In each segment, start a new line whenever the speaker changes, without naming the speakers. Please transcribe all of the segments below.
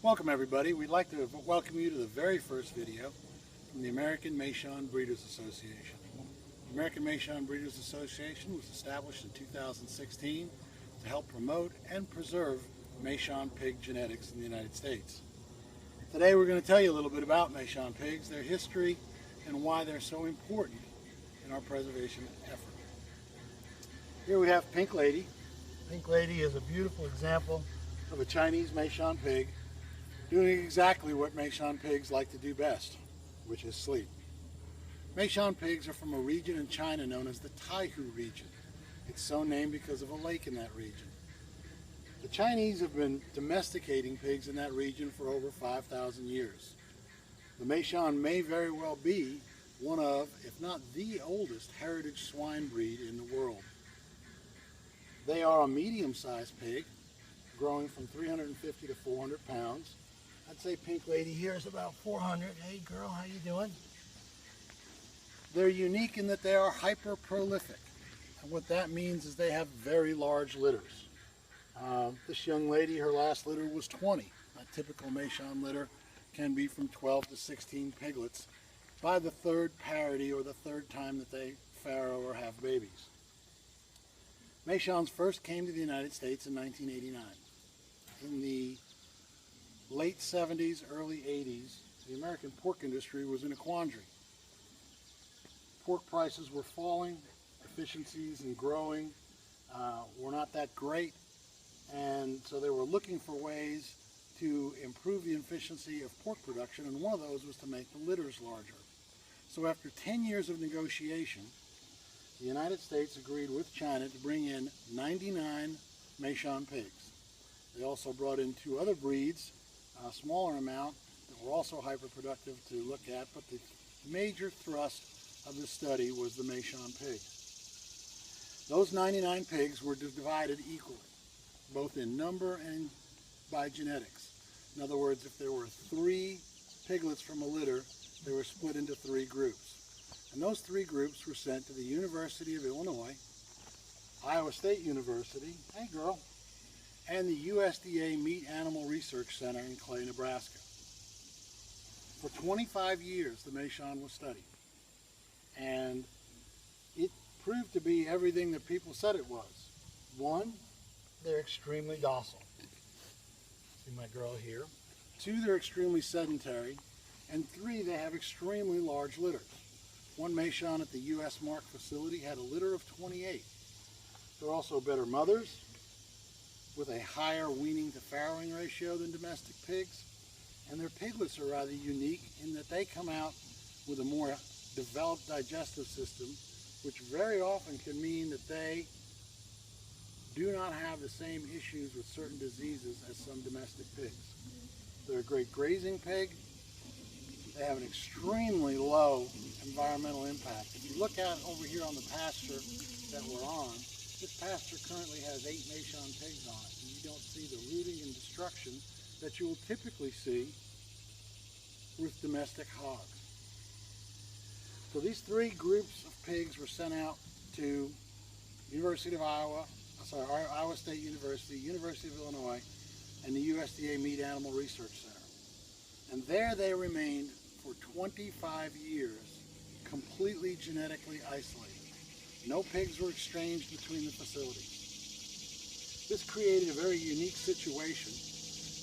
Welcome everybody. We'd like to welcome you to the very first video from the American Meishan Breeders Association. The American Meishan Breeders Association was established in 2016 to help promote and preserve Meishan pig genetics in the United States. Today we're going to tell you a little bit about Meishan pigs, their history, and why they're so important in our preservation effort. Here we have Pink Lady. Pink Lady is a beautiful example of a Chinese Meishan pig doing exactly what Meishan pigs like to do best, which is sleep. Meishan pigs are from a region in China known as the Taihu region. It's so named because of a lake in that region. The Chinese have been domesticating pigs in that region for over 5,000 years. The Meishan may very well be one of, if not the oldest, heritage swine breed in the world. They are a medium-sized pig, growing from 350 to 400 pounds. I'd say Pink Lady here is about 400. Hey girl, how you doing? They're unique in that they are hyper-prolific. And what that means is they have very large litters. This young lady, her last litter was 20. A typical Meishan litter can be from 12 to 16 piglets by the third parity or the third time that they farrow or have babies. Meishans first came to the United States in 1989. In the late 70s, early 80s, the American pork industry was in a quandary. Pork prices were falling, efficiencies in growing were not that great, and so they were looking for ways to improve the efficiency of pork production, and one of those was to make the litters larger. So after 10 years of negotiation, the United States agreed with China to bring in 99 Meishan pigs. They also brought in 2 other breeds, a smaller amount, that were also hyper-productive to look at, but the major thrust of the study was the Meishan pig. Those 99 pigs were divided equally, both in number and by genetics. In other words, if there were 3 piglets from a litter, they were split into 3 groups. And those 3 groups were sent to the University of Illinois, Iowa State University, hey girl, and the USDA Meat Animal Research Center in Clay, Nebraska. For 25 years, the Meishan was studied, and it proved to be everything that people said it was. 1, they're extremely docile. See my girl here. 2, they're extremely sedentary, and 3, they have extremely large litters. One Meishan at the U.S. Mark facility had a litter of 28. They're also better mothers, with a higher weaning to farrowing ratio than domestic pigs, and their piglets are rather unique in that they come out with a more developed digestive system, which very often can mean that they do not have the same issues with certain diseases as some domestic pigs. They're a great grazing pig. They have an extremely low environmental impact. If you look at over here on the pasture that we're on, this pasture currently has 8 Meishan pigs on it, and you don't see the rooting and destruction that you will typically see with domestic hogs. So these 3 groups of pigs were sent out to University of Iowa, Iowa State University, University of Illinois, and the USDA Meat Animal Research Center. And there they remained for 25 years, completely genetically isolated. No pigs were exchanged between the facilities. This created a very unique situation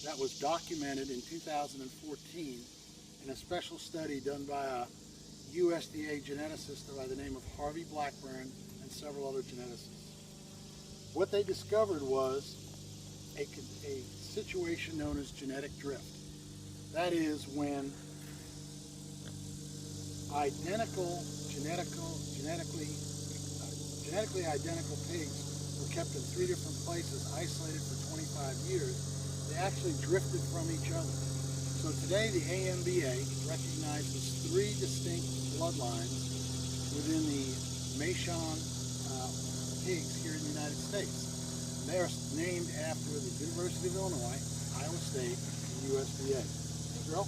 that was documented in 2014 in a special study done by a USDA geneticist by the name of Harvey Blackburn and several other geneticists. What they discovered was a situation known as genetic drift. That is when genetically identical pigs were kept in 3 different places, isolated for 25 years. They actually drifted from each other. So today the AMBA recognizes 3 distinct bloodlines within the Meishan pigs here in the United States. They are named after the University of Illinois, Iowa State, and USDA. Hey girl.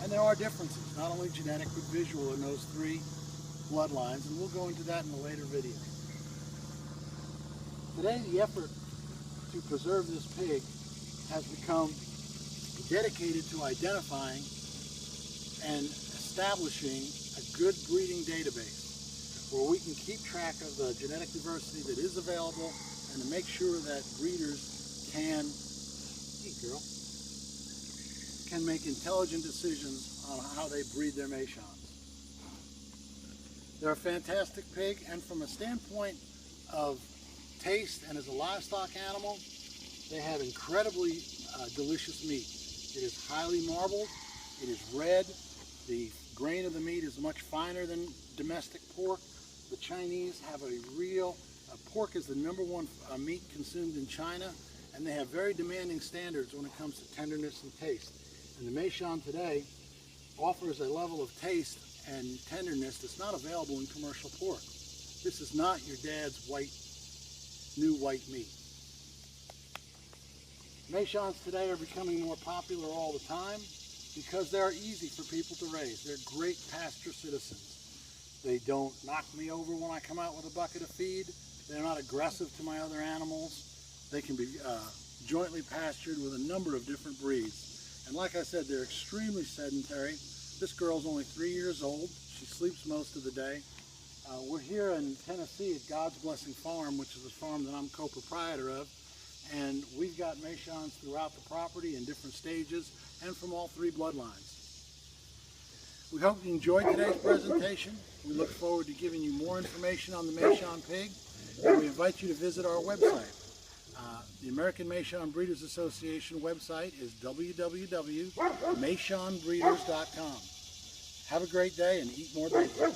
And there are differences, not only genetic but visual, in those 3 bloodlines, and we'll go into that in a later video. Today, the effort to preserve this pig has become dedicated to identifying and establishing a good breeding database where we can keep track of the genetic diversity that is available and to make sure that breeders can, hey girl, can make intelligent decisions on how they breed their Meisans. They're a fantastic pig, and from a standpoint of taste and as a livestock animal, they have incredibly delicious meat. It is highly marbled, it is red, the grain of the meat is much finer than domestic pork. The Chinese have a real, pork is the #1 meat consumed in China, and they have very demanding standards when it comes to tenderness and taste. And the Meishan today offers a level of taste and tenderness that's not available in commercial pork. This is not your dad's new white meat. Meishans today are becoming more popular all the time because they're easy for people to raise. They're great pasture citizens. They don't knock me over when I come out with a bucket of feed. They're not aggressive to my other animals. They can be jointly pastured with a number of different breeds. And like I said, they're extremely sedentary. This girl's only 3 years old. She sleeps most of the day. We're here in Tennessee at God's Blessing Farm, which is a farm that I'm co-proprietor of. And we've got Meishans throughout the property in different stages and from all 3 bloodlines. We hope you enjoyed today's presentation. We look forward to giving you more information on the Meishan pig, and we invite you to visit our website. The American Meishan Breeders Association website is www.meishanbreeders.com. Have a great day and eat more bacon.